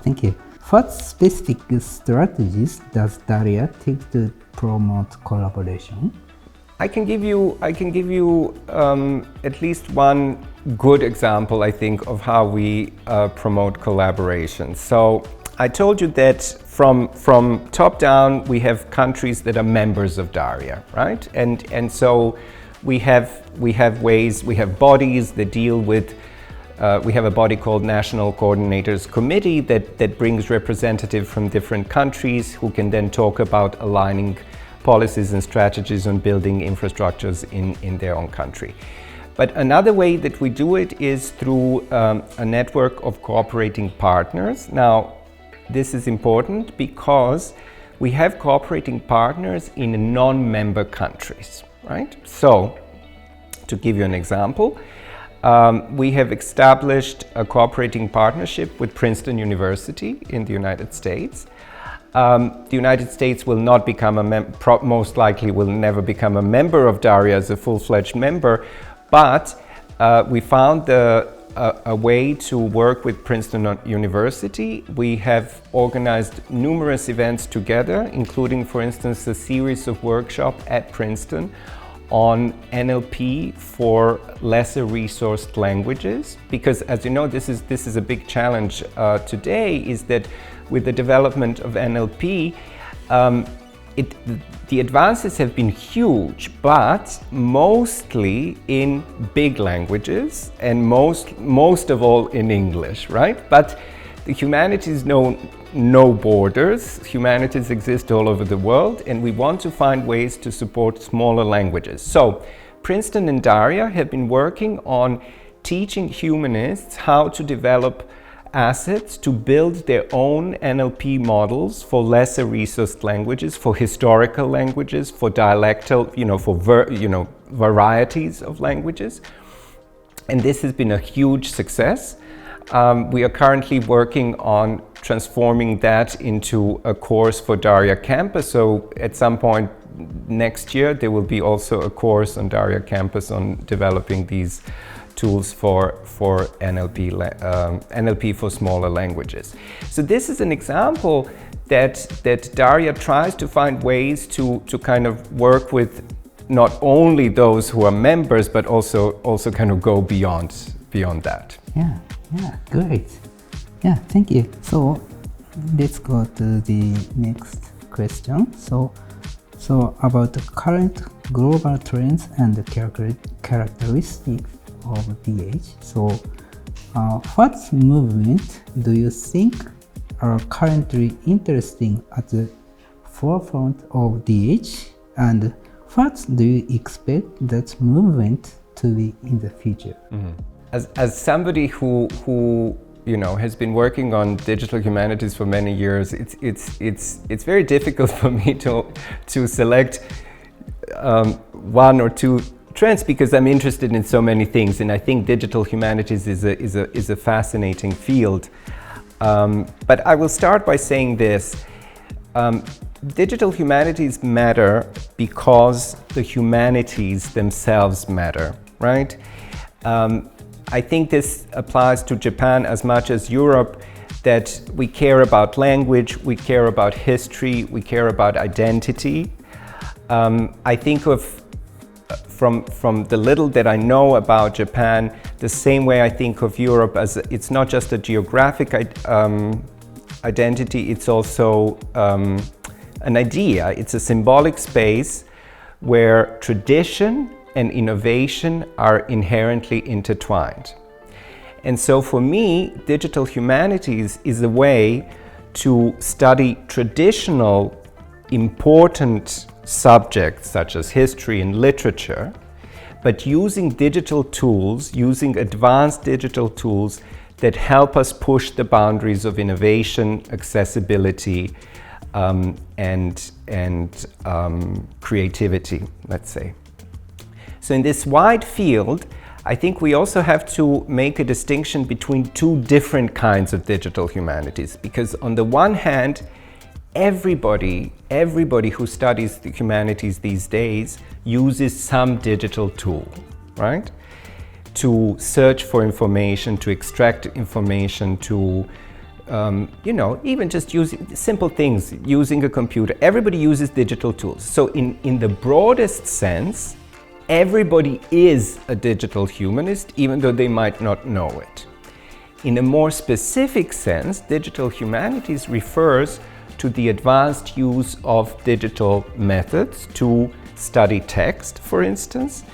Thank you. What specific strategies does DARIAH take to promote collaboration? I can give you at least one good example, I think, of how we promote collaboration. So I told you that from top down, we have countries that are members of DARIAH, right? And so we have ways, we have bodies that deal with. We have a body called National Coordinators Committee that brings representatives from different countries who can then talk about aligning policies and strategies on building infrastructures in their own country. But another way that we do it is through a network of cooperating partners. Now, this is important because we have cooperating partners in non-member countries, right? So, to give you an example, we have established a cooperating partnership with Princeton University in the United States. The United States will not become most likely will never become a member of DARIAH as a full-fledged member, but we found a way to work with Princeton University. We have organized numerous events together, including, for instance, a series of workshops at Princeton on NLP for lesser resourced languages, because as you know, this is a big challenge today, is that with the development of NLP, the advances have been huge, but mostly in big languages and most of all in English, right? But the humanities know no borders. Humanities exist all over the world, and we want to find ways to support smaller languages. So Princeton and DARIAH have been working on teaching humanists how to develop assets to build their own NLP models for lesser resourced languages, for historical languages, for dialectal, for varieties of languages. And this has been a huge success. We are currently working on transforming that into a course for DARIAH Campus. So at some point next year, there will be also a course on DARIAH Campus on developing these tools for NLP for smaller languages. So this is an example that DARIAH tries to find ways to kind of work with not only those who are members, but also kind of go beyond that. Yeah, great. Yeah, thank you. So let's go to the next question. So about the current global trends and the characteristics of DH. So what movement do you think are currently interesting at the forefront of DH, and what do you expect that movement to be in the future? Mm-hmm. As somebody who has been working on digital humanities for many years, it's very difficult for me to select one or two trends, because I'm interested in so many things, and I think digital humanities is a fascinating field. But I will start by saying this. Digital humanities matter because the humanities themselves matter, right? I think this applies to Japan as much as Europe, that we care about language, we care about history, we care about identity. I think of, from the little that I know about Japan, the same way I think of Europe, as it's not just a geographic identity, it's also an idea. It's a symbolic space where tradition and innovation are inherently intertwined. And so for me, digital humanities is a way to study traditional, important subjects such as history and literature, but using digital tools, using advanced digital tools that help us push the boundaries of innovation, accessibility, and creativity, let's say. So in this wide field, I think we also have to make a distinction between two different kinds of digital humanities, because on the one hand, everybody who studies the humanities these days uses some digital tool, right? to search for information, to extract information, to even just using simple things, using a computer. Everybody uses digital tools. So in the broadest sense, everybody is a digital humanist, even though they might not know it. In a more specific sense, digital humanities refers to the advanced use of digital methods to study text, for instance,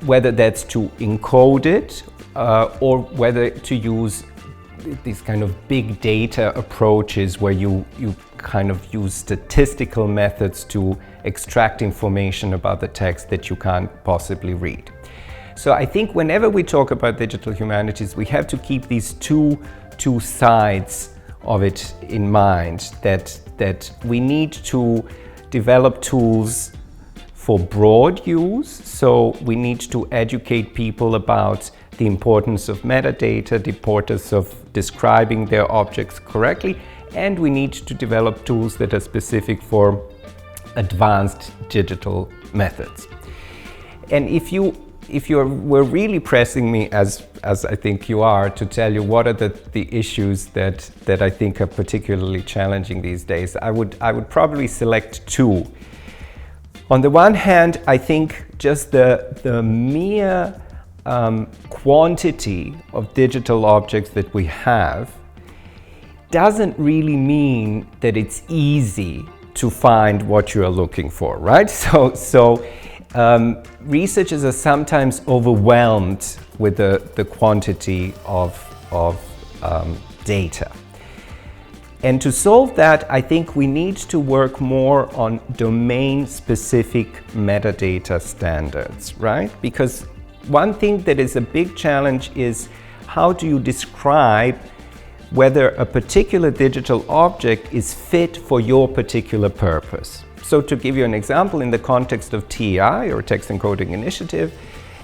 whether that's to encode it or whether to use these kind of big data approaches where you kind of use statistical methods to extract information about the text that you can't possibly read. So I think whenever we talk about digital humanities, we have to keep these two sides of it in mind, that we need to develop tools for broad use. So we need to educate people about the importance of metadata, the importance of describing their objects correctly, and we need to develop tools that are specific for advanced digital methods. And if you were really pressing me, as I think you are, to tell you what are the issues that I think are particularly challenging these days, I would probably select two. On the one hand, I think just the mere quantity of digital objects that we have doesn't really mean that it's easy to find what you are looking for, right? So researchers are sometimes overwhelmed with the quantity of data. And to solve that, I think we need to work more on domain-specific metadata standards, right? Because one thing that is a big challenge is how do you describe whether a particular digital object is fit for your particular purpose. So to give you an example, in the context of TEI, or Text Encoding Initiative,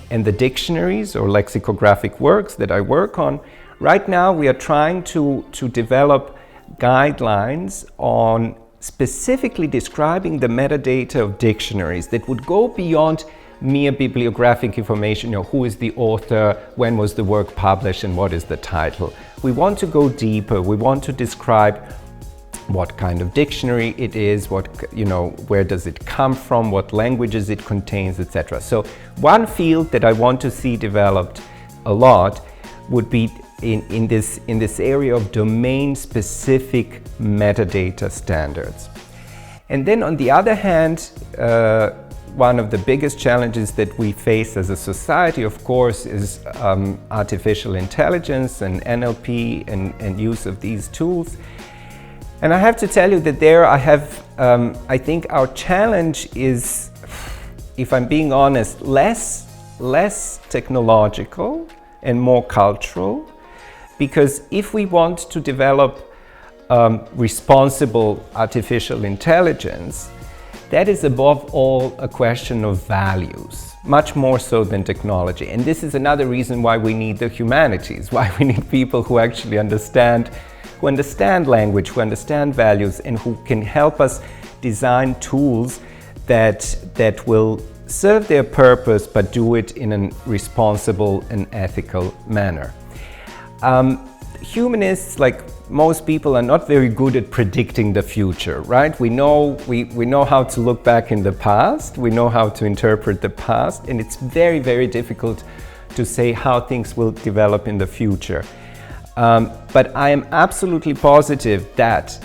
and the dictionaries or lexicographic works that I work on, right now we are trying to develop guidelines on specifically describing the metadata of dictionaries that would go beyond mere bibliographic information, who is the author, when was the work published, and what is the title. We want to go deeper. We want to describe what kind of dictionary it is, where does it come from, what languages it contains, etc. So one field that I want to see developed a lot would be in this area of domain-specific metadata standards. And then on the other hand, one of the biggest challenges that we face as a society, of course, is artificial intelligence and NLP and use of these tools. And I have to tell you that there I think our challenge is, if I'm being honest, less technological and more cultural. Because if we want to develop responsible artificial intelligence, that is above all a question of values, much more so than technology. And this is another reason why we need the humanities, why we need people who actually understand language, who understand values, and who can help us design tools that will serve their purpose but do it in a responsible and ethical manner. Humanists, like most people, are not very good at predicting the future, right? We know how to look back in the past, we know how to interpret the past, and it's very, very difficult to say how things will develop in the future. But I am absolutely positive that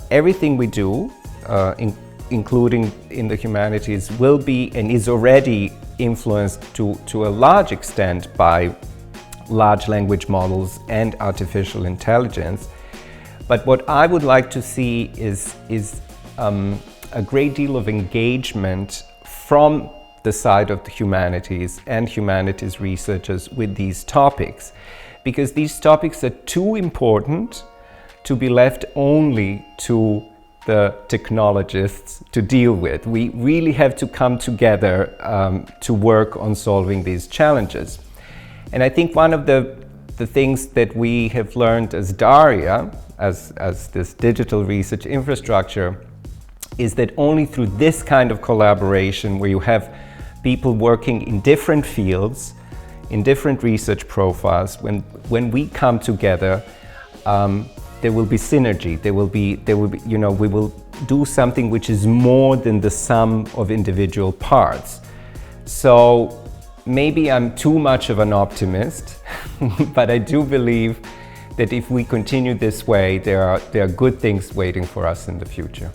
everything we do, including in the humanities, will be and is already influenced to a large extent by large language models and artificial intelligence. But what I would like to see is a great deal of engagement from the side of the humanities and humanities researchers with these topics, because these topics are too important to be left only to the technologists to deal with. We really have to come together to work on solving these challenges. And I think one of the things that we have learned as DARIAH, as this digital research infrastructure, is that only through this kind of collaboration, where you have people working in different fields in different research profiles, when we come together, there will be synergy. There will be, we will do something which is more than the sum of individual parts. So maybe I'm too much of an optimist, but I do believe that if we continue this way, there are good things waiting for us in the future.